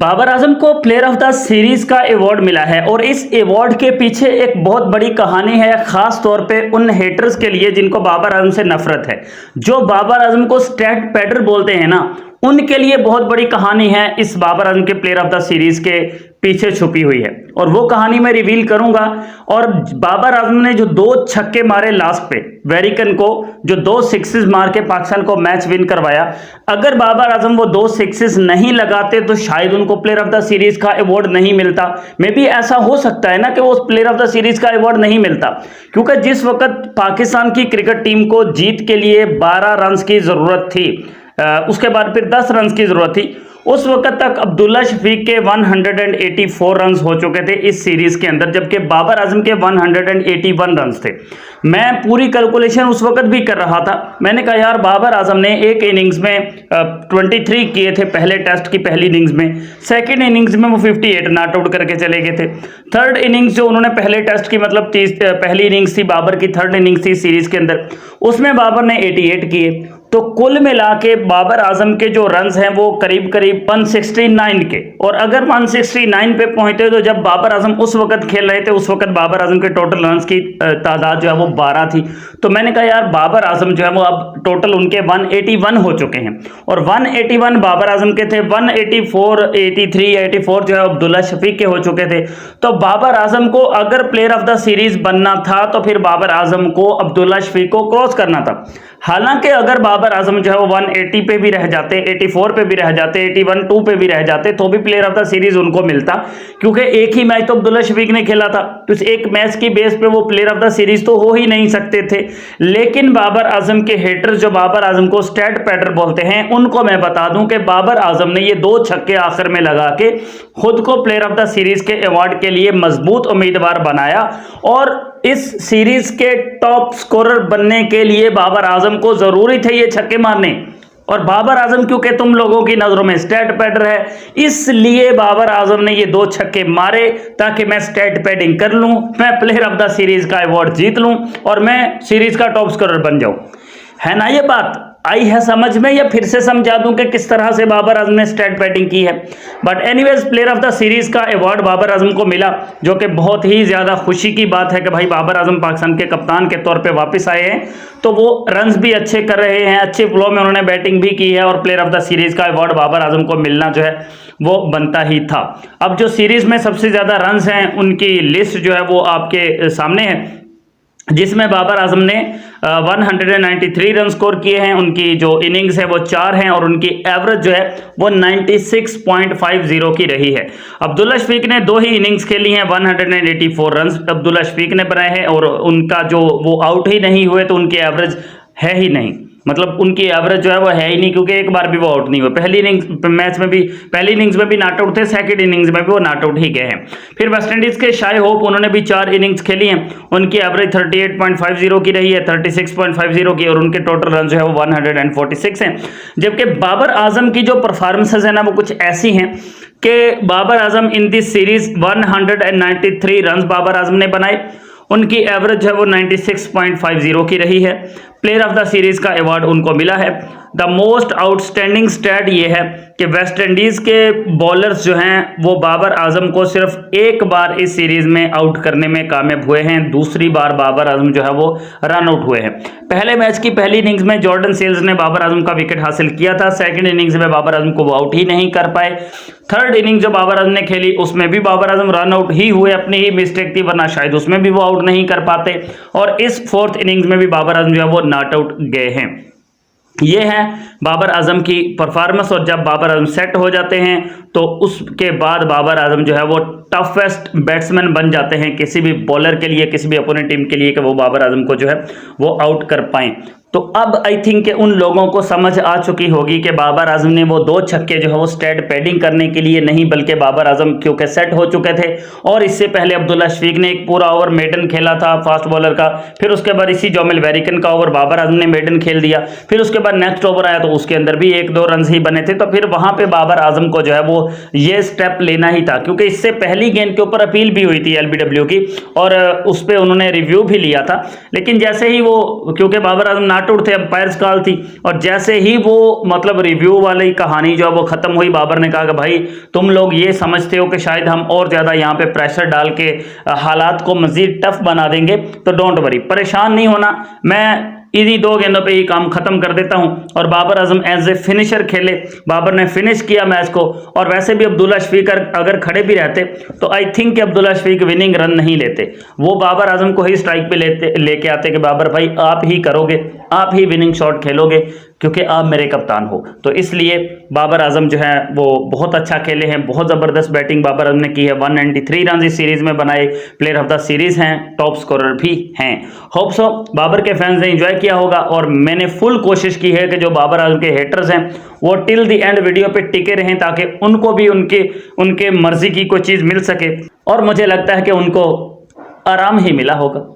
बाबर आजम को player of the series का award मिला है और इस अवार्ड के पीछे एक बहुत बड़ी कहानी है, खास तौर पे उन हेटर्स के लिए जिनको बाबर आजम से नफरत है, जो बाबर आजम को स्टैट पैडर बोलते हैं ना, उनके लिए बहुत बड़ी कहानी है इस बाबर आजम के प्लेयर ऑफ द सीरीज के पीछे छुपी हुई है और वो कहानी मैं रिवील करूंगा। और बाबर आजम ने जो 2 छक्के मारे लास्ट पे वेरिकन को, जो 2 सिक्सेस मार के पाकिस्तान को मैच विन करवाया, अगर बाबर आजम वो 2 सिक्सेस नहीं लगाते तो शायद उनको प्लेयर ऑफ द सीरीज का अवार्ड नहीं मिलता। मे बी ऐसा हो सकता है ना कि वो प्लेयर ऑफ द सीरीज का अवार्ड नहीं मिलता, क्योंकि जिस वक्त पाकिस्तान की क्रिकेट टीम को जीत के लिए 12 रन की जरूरत थी, उसके बाद फिर 10 रन की जरूरत थी, उस वक्त तक अब्दुल्ला शफीक के 184 रन हो चुके थे इस सीरीज के अंदर, जबकि बाबर आजम के 181 रन थे। मैं पूरी कैलकुलेशन उस वक्त भी कर रहा था, मैंने कहा यार बाबर आजम ने एक इनिंग्स में 23 किए थे पहले टेस्ट की पहली इनिंग्स में, सेकंड इनिंग्स में वो 58 नॉट आउट करके चले गए थे, थर्ड इनिंग्स जो उन्होंने पहले टेस्ट की मतलब पहली इनिंग्स थी बाबर की, थर्ड इनिंग्स थी सीरीज के अंदर, उसमें बाबर ने 88 किए। तो कुल मिला के बाबर आजम के जो रन्स हैं वो करीब करीब 169 के, और अगर 169 पे पहुंचते तो जब बाबर आजम उस वक्त खेल रहे थे उस वक्त बाबर आजम के टोटल रन्स की तादाद जो है वो 12 थी। तो मैंने कहा यार बाबर आजम जो है वो अब टोटल उनके 181 हो चुके हैं, और 181 बाबर आजम के थे, 184 83 84 जो है अब्दुल्ला शफीक के हो चुके थे। तो बाबर आजम को अगर प्लेयर ऑफ द सीरीज बनना था तो फिर बाबर आजम को अब्दुल्ला शफीक को क्रॉस करना था। हालांकि अगर बाबर आजम जो है वो 180 पे भी रह जाते, 84 पे भी रह जाते, 81 2 पे भी रह जाते तो भी प्लेयर ऑफ द सीरीज उनको मिलता, क्योंकि एक ही मैच तो अब्दुल्ला शफीक ने खेला था, तो इस एक मैच की बेस पे वो प्लेयर ऑफ द सीरीज तो हो ही नहीं सकते थे। लेकिन बाबर आजम के हेटर्स जो बाबर आजम को स्टैट पैडर बोलते हैं, उनको मैं बता दूं कि बाबर आजम ने ये 2 छक्के आखिर में लगा के खुद को प्लेयर ऑफ द सीरीज के अवार्ड के लिए मजबूत उम्मीदवार बनाया, और इस सीरीज के टॉप स्कोरर बनने के लिए बाबर आजम को जरूरी थे ये छक्के मारने। और बाबर आजम क्योंकि तुम लोगों की नजरों में स्टैट पैडर है, इसलिए बाबर आजम ने ये 2 छक्के मारे ताकि मैं स्टैट पैडिंग कर लूं, मैं प्लेयर ऑफ द सीरीज का अवार्ड जीत लूं और मैं सीरीज का टॉप स्कोरर बन जाऊं। है ना ये बात आई है समझ में, या फिर से समझा दूं कि किस तरह से बाबर आजम ने स्टैट बैटिंग की है। But anyways player of the series का अवार्ड बाबर आजम को मिला, जो कि बहुत ही ज्यादा खुशी की बात है कि भाई बाबर आजम पाकिस्तान के कप्तान के तौर पे वापस आए हैं, तो वो रन्स भी अच्छे कर रहे हैं, अच्छे फ्लो में उन्होंने बैटिंग भी की है, और प्लेयर ऑफ द सीरीज का अवार्ड बाबर आजम को मिलना जो है वो बनता ही था। अब जो सीरीज में सबसे ज्यादा रन्स हैं उनकी लिस्ट जो है वो आपके सामने है, जिसमें बाबर आजम ने 193 रन स्कोर किए हैं, उनकी जो इनिंग्स है वो 4 हैं, और उनकी एवरेज जो है वो 96.50 की रही है। अब्दुल्ला शफीक ने 2 ही इनिंग्स खेली हैं, 184 रन अब्दुल्ला शफीक ने बनाए हैं, और उनका जो वो आउट ही नहीं हुए तो उनकी एवरेज है ही नहीं, मतलब उनकी एवरेज जो है वो है ही नहीं, क्योंकि एक बार भी वो आउट नहीं हुए। पहली इनिंग्स मैच में भी, पहली इनिंग्स में भी नॉट आउट थे, सेकंड इनिंग्स में भी वो नॉट आउट ही गए हैं। फिर वेस्ट इंडीज के शाय होप, उन्होंने भी 4 इनिंग्स खेली हैं, उनकी एवरेज 38.50 की रही है, 36.50 की, और उनके टोटल रन जो है वो 146 हैं। जबकि बाबर आजम की जो परफॉर्मेंसेज है ना वो कुछ ऐसी हैं कि Babar Azam in this series 193 run Babar Azam ने बनाए, उनकी एवरेज जो है वो 96.50 की रही है। प्लेयर ऑफ द सीरीज का अवार्ड उनको मिला है। द मोस्ट आउटस्टैंडिंग स्टैट ये है कि वेस्ट इंडीज के बॉलर्स जो हैं वो बाबर आजम को सिर्फ एक बार इस सीरीज में आउट करने में कामयाब हुए हैं, दूसरी बार बाबर आजम जो है वो रन आउट हुए हैं। पहले मैच की पहली इनिंग्स में जॉर्डन सेल्स ने बाबर आजम का विकेट हासिल किया था, सेकंड इनिंग्स में बाबर आजम को वो आउट ही नहीं कर पाए, थर्ड इनिंग जो बाबर आजम ने खेली उसमें भी बाबर आजम रन आउट ही हुए, अपनी ही मिस्टेक थी, वरना शायद उसमें भी वो आउट नहीं कर पाते, और इस फोर्थ इनिंग्स में भी बाबर आजम जो है वो नॉट आउट गए हैं। ये है बाबर आजम की परफॉर्मेंस, और जब बाबर आजम सेट हो जाते हैं तो उसके बाद बाबर आजम जो है वो टफेस्ट बैट्समैन बन जाते हैं किसी भी बॉलर के लिए, किसी भी अपोनेंट टीम के लिए, कि वो बाबर आजम को जो है वो आउट कर पाएं। तो अब आई थिंक कि उन लोगों को समझ आ चुकी होगी कि बाबर आजम ने वो 2 छक्के जो है वो स्टैट पैडिंग करने के लिए नहीं, बल्कि बाबर आजम क्योंकि सेट हो चुके थे, और इससे पहले अब्दुल्ला शफीक ने एक पूरा ओवर मेडन खेला था फास्ट बॉलर का, फिर उसके बाद इसी जोमिल वेरिकन का ओवर बाबर आजम ने मेडन खेल दिया, फिर उसके बाद नेक्स्ट ओवर आया तो उसके अंदर भी 1-2 रन ही बने थे, तो फिर वहां पे बाबर आजम को जो है वो ये स्टेप लेना ही था, क्योंकि इससे पहली गेंद के ऊपर अपील भी हुई थी LBW की, और उस पर उन्होंने रिव्यू भी लिया था। लेकिन जैसे ही वो, क्योंकि बाबर आजम नॉट आउट थे, अंपायर्स कॉल थी। और जैसे ही वो मतलब रिव्यू वाली कहानी जो है वो खत्म हुई, बाबर ने कहा कि भाई तुम लोग ये समझते हो कि शायद हम और ज़्यादा यहाँ पे प्रेशर डाल के हालात को मज़ीद टफ बना देंगे, तो डोंट वरी, परेशान नहीं होना, मैं इन्हीं 2 गेंदों पे ही काम खत्म कर देता हूं। और Babar Azam as a finisher खेले, बाबर ने फिनिश किया मैच को। और वैसे भी अब्दुल्ला शफीक अगर खड़े भी रहते तो आई थिंक कि अब्दुल्ला शफीक विनिंग रन नहीं लेते, वो बाबर आजम को ही स्ट्राइक पे लेके आते कि बाबर भाई आप ही करोगे, आप ही विनिंग शॉट खेलोगे, क्योंकि आप मेरे कप्तान हो। तो इसलिए बाबर आजम जो है वो बहुत अच्छा खेले हैं, बहुत ज़बरदस्त बैटिंग बाबर आजम ने की है। 193 रन इस सीरीज़ में बनाए, प्लेयर ऑफ द सीरीज़ हैं, टॉप स्कोरर भी हैं। होप सो बाबर के फैंस ने एंजॉय किया होगा, और मैंने फुल कोशिश की है कि जो बाबर आजम के हेटर्स हैं वो टिल द एंड वीडियो पे टिके रहें, ताकि उनको भी उनके मर्जी की कोई चीज़ मिल सके, और मुझे लगता है कि उनको आराम ही मिला होगा।